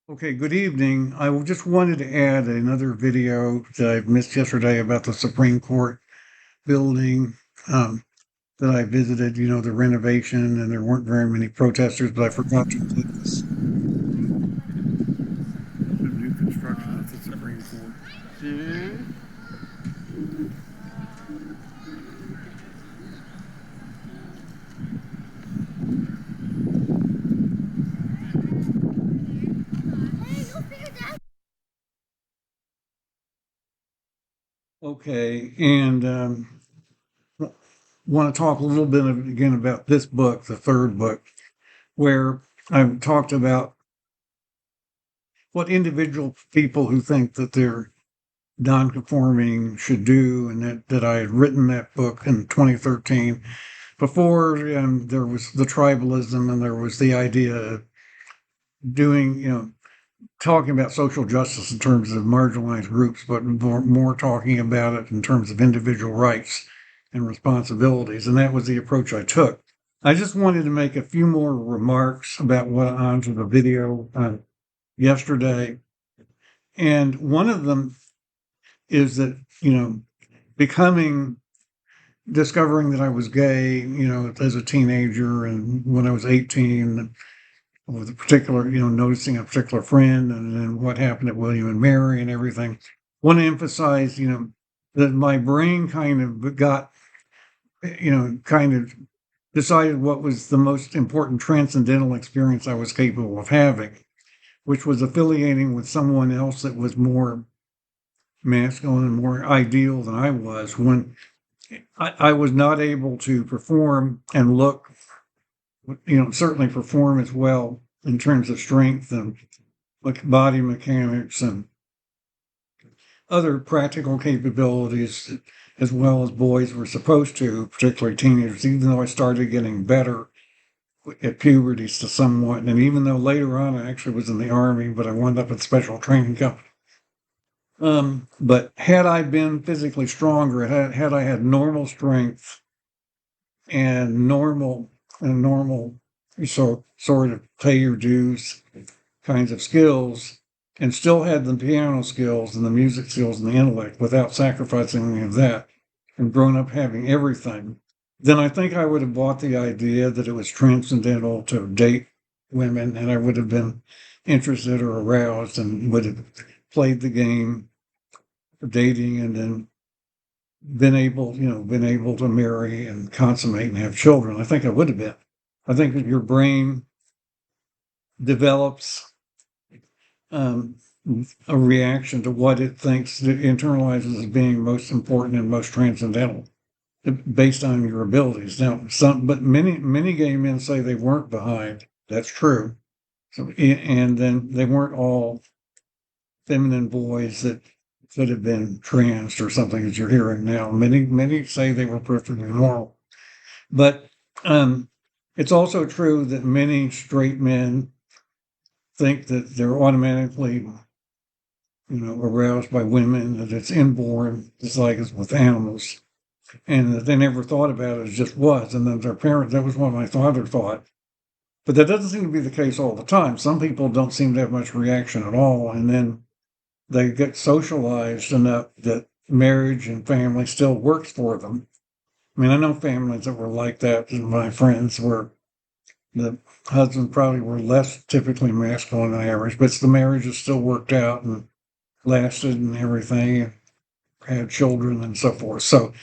Okay, good evening. Just wanted to add another video that I missed yesterday about the Supreme Court building um, that I visited, the renovation, and there weren't very many protesters, but I forgot to include this. The new construction of the Supreme Court. Okay, and want to talk a little bit again about this book, the third book, where I've talked about what individual people who think that they're nonconforming should do, and that I had written that book in 2013. Before there was the tribalism, and there was the idea of doing, talking about social justice in terms of marginalized groups, but more talking about it in terms of individual rights and responsibilities. And that was the approach I took. I just wanted to make a few more remarks about what onto the video yesterday. And one of them is that, becoming discovering that I was gay, as a teenager, and when I was 18, with a particular, noticing a particular friend, and then what happened at William and Mary and everything. Want to emphasize, that my brain kind of got, kind of decided what was the most important transcendental experience I was capable of having, which was affiliating with someone else that was more masculine and more ideal than I was when I was not able to perform and look, certainly perform as well in terms of strength and body mechanics and other practical capabilities as well as boys were supposed to, particularly teenagers, even though I started getting better at puberty to somewhat. And even though later on I actually was in the Army, but I wound up at special training camp. But had I been physically stronger, had I had normal strength and normal, so sort of pay your dues kinds of skills, and still had the piano skills and the music skills and the intellect without sacrificing any of that, and grown up having everything, then I think I would have bought the idea that it was transcendental to date women, and I would have been interested or aroused and would have played the game of dating and then been able to marry and consummate and have children. I think I would have been. I think that your brain develops um, a reaction to what it thinks it internalizes as being most important and most transcendental based on your abilities. Now, but many gay men say they weren't behind. That's true. So, and then they weren't all feminine boys that could have been trans or something, as you're hearing now. Many say they were perfectly normal, but um, it's also true that many straight men think that they're automatically, aroused by women, that it's inborn, just like it's with animals, and that they never thought about it, it just was. And then their parents, that was what my father thought. But that doesn't seem to be the case all the time. Some people don't seem to have much reaction at all. And then they get socialized enough that marriage and family still works for them. I mean, I know families that were like that, and my friends were, the husbands probably were less typically masculine than average, but the marriages still worked out and lasted and everything, and had children and so forth. So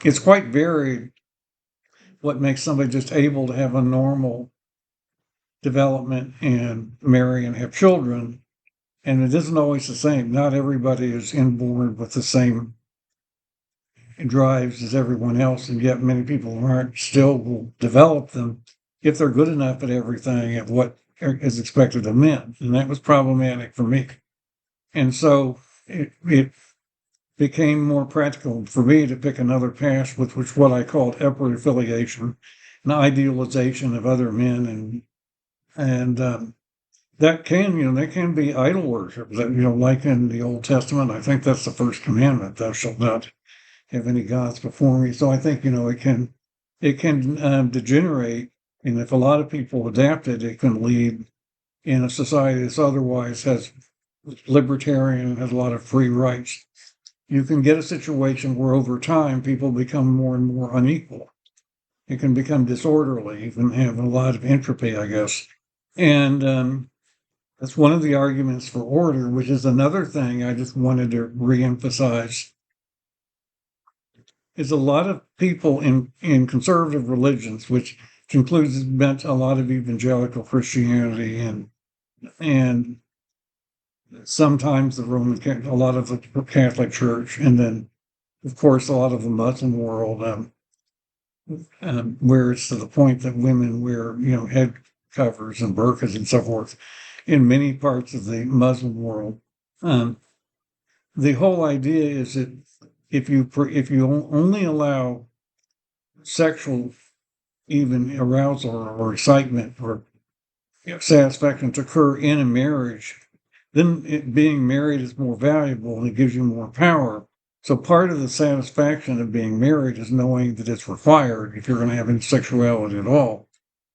it's quite varied what makes somebody just able to have a normal development and marry and have children. And it isn't always the same. Not everybody is inborn with the same drives as everyone else, and yet many people aren't, still will develop them if they're good enough at everything at what is expected of men. And that was problematic for me. And so it became more practical for me to pick another path, with which what I called upward affiliation, an idealization of other men, and that can, they can be idol worship. That, like in the Old Testament, I think that's the first commandment: "Thou shalt not have any gods before me." So I think, it can degenerate, and if a lot of people adapt it, it can lead in a society that's otherwise has libertarian and has a lot of free rights, you can get a situation where over time people become more and more unequal. It can become disorderly, you can have a lot of entropy, I guess. And that's one of the arguments for order, which is another thing I just wanted to reemphasize. Is a lot of people in conservative religions, which includes meant a lot of evangelical Christianity and sometimes the a lot of the Catholic Church, and then of course a lot of the Muslim world, where it's to the point that women wear head covers and burqas and so forth. In many parts of the Muslim world, um, the whole idea is that if you only allow sexual even arousal or excitement or satisfaction to occur in a marriage, then being married is more valuable and it gives you more power. So part of the satisfaction of being married is knowing that it's required if you're going to have any sexuality at all.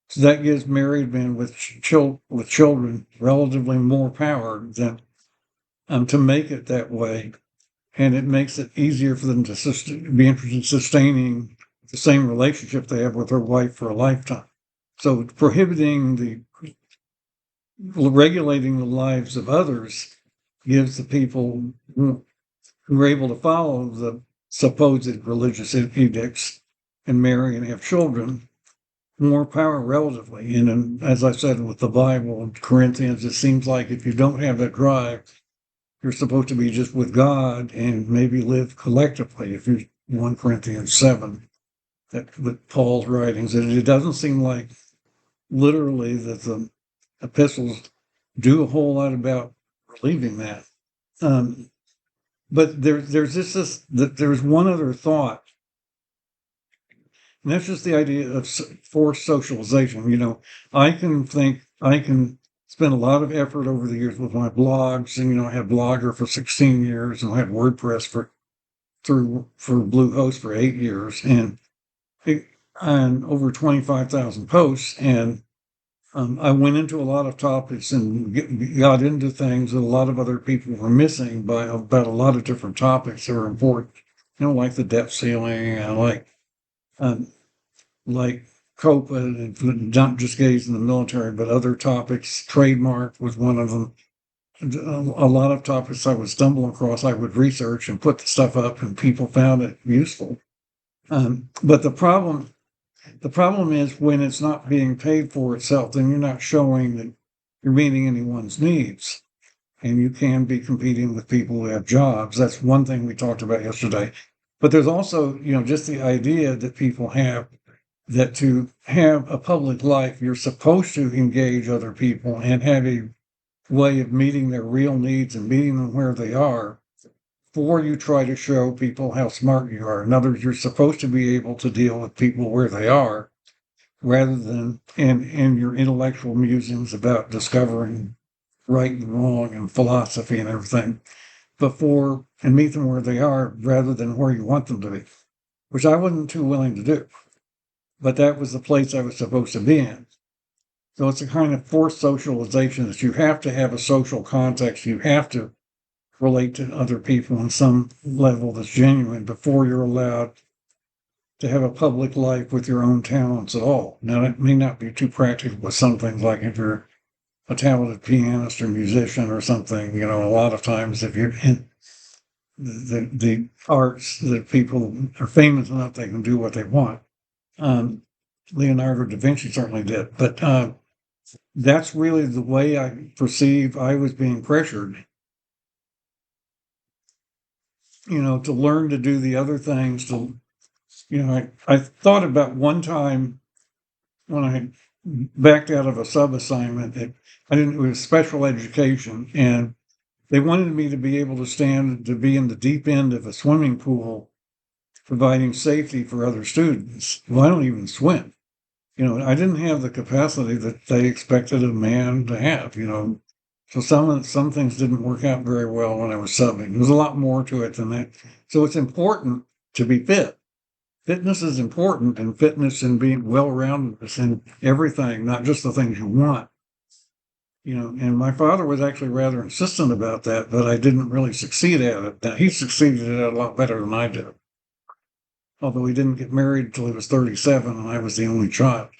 So that gives married men with children relatively more power than to make it that way, and it makes it easier for them to be interested in sustaining the same relationship they have with their wife for a lifetime. So regulating the lives of others gives the people who are able to follow the supposed religious edicts and marry and have children more power relatively. And as I said with the Bible and Corinthians, it seems like if you don't have that drive, you're supposed to be just with God and maybe live collectively. If you 1 Corinthians 7, that with Paul's writings, and it doesn't seem like literally that the epistles do a whole lot about relieving that. But there's one other thought, and that's just the idea of forced socialization. I can spend a lot of effort over the years with my blogs, and I had Blogger for 16 years, and I had WordPress for Bluehost for 8 years, and over 25,000 posts, and I went into a lot of topics and got into things that a lot of other people were missing about a lot of different topics that are important. Like the debt ceiling, and like COPA, and not just gays in the military, but other topics. Trademark was one of them. A lot of topics I would stumble across, I would research and put the stuff up, and people found it useful. But the problem is when it's not being paid for itself, then you're not showing that you're meeting anyone's needs, and you can be competing with people who have jobs. That's one thing we talked about yesterday. But there's also, just the idea that people have that to have a public life, you're supposed to engage other people and have a way of meeting their real needs and meeting them where they are before you try to show people how smart you are. In other words, you're supposed to be able to deal with people where they are rather than in your intellectual musings about discovering right and wrong and philosophy and everything and meet them where they are rather than where you want them to be, which I wasn't too willing to do. But that was the place I was supposed to be in. So it's a kind of forced socialization that you have to have a social context. You have to relate to other people on some level that's genuine before you're allowed to have a public life with your own talents at all. Now, it may not be too practical with some things, like if you're a talented pianist or musician or something, a lot of times if you're in the arts, that people are famous enough, they can do what they want. Leonardo da Vinci certainly did, but that's really the way I perceive I was being pressured, to learn to do the other things. I thought about one time when I backed out of a sub assignment. It was special education, and they wanted me to be able to be in the deep end of a swimming pool, providing safety for other students. Well, I don't even swim. I didn't have the capacity that they expected a man to have. So some things didn't work out very well when I was subbing. There's a lot more to it than that. So it's important to be fit. Fitness is important, and fitness and being well-rounded is in everything, not just the things you want. And my father was actually rather insistent about that, but I didn't really succeed at it. Now, he succeeded at it a lot better than I did, although he didn't get married until he was 37 and I was the only child.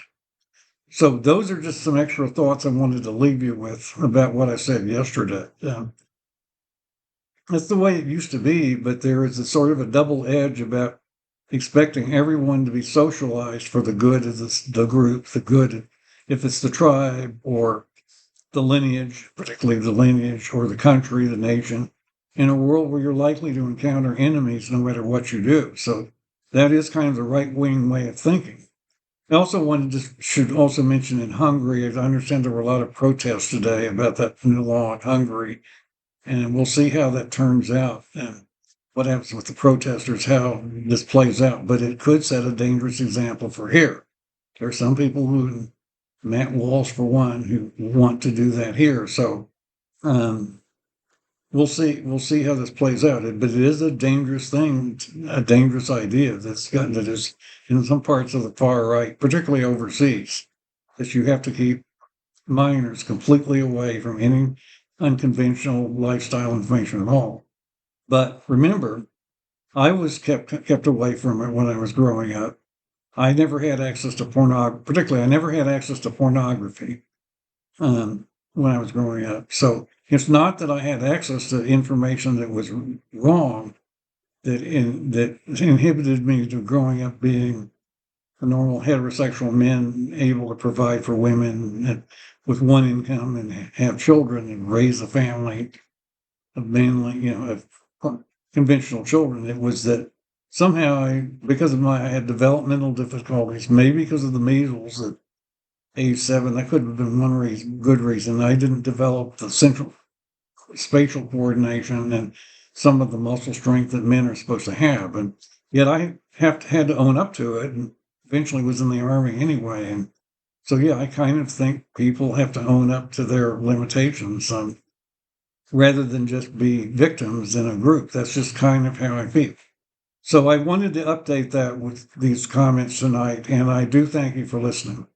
So those are just some extra thoughts I wanted to leave you with about what I said yesterday. That's the way it used to be, but there is a sort of a double edge about expecting everyone to be socialized for the good of the group, the good, if it's the tribe or the lineage, particularly the lineage or the country, the nation, in a world where you're likely to encounter enemies no matter what you do. So that is kind of the right-wing way of thinking. I also should also mention in Hungary, I understand there were a lot of protests today about that new law in Hungary, and we'll see how that turns out and what happens with the protesters, how this plays out. But it could set a dangerous example for here. There are some people who, Matt Walsh for one, who want to do that here. So we'll see. We'll see how this plays out. But it is a dangerous thing, a dangerous idea that is in some parts of the far right, particularly overseas, that you have to keep minors completely away from any unconventional lifestyle information at all. But remember, I was kept away from it when I was growing up. I never had access to pornography. Particularly, I never had access to pornography when I was growing up. So it's not that I had access to information that was wrong that inhibited me to growing up being a normal heterosexual man able to provide for women with one income and have children and raise a family of mainly, of conventional children. It was that somehow I had developmental difficulties, maybe because of the measles at age 7. That could have been one good reason. I didn't develop the central spatial coordination and some of the muscle strength that men are supposed to have. And yet I had to own up to it, and eventually was in the Army anyway. And so, yeah, I kind of think people have to own up to their limitations rather than just be victims in a group. That's just kind of how I feel. So I wanted to update that with these comments tonight, and I do thank you for listening.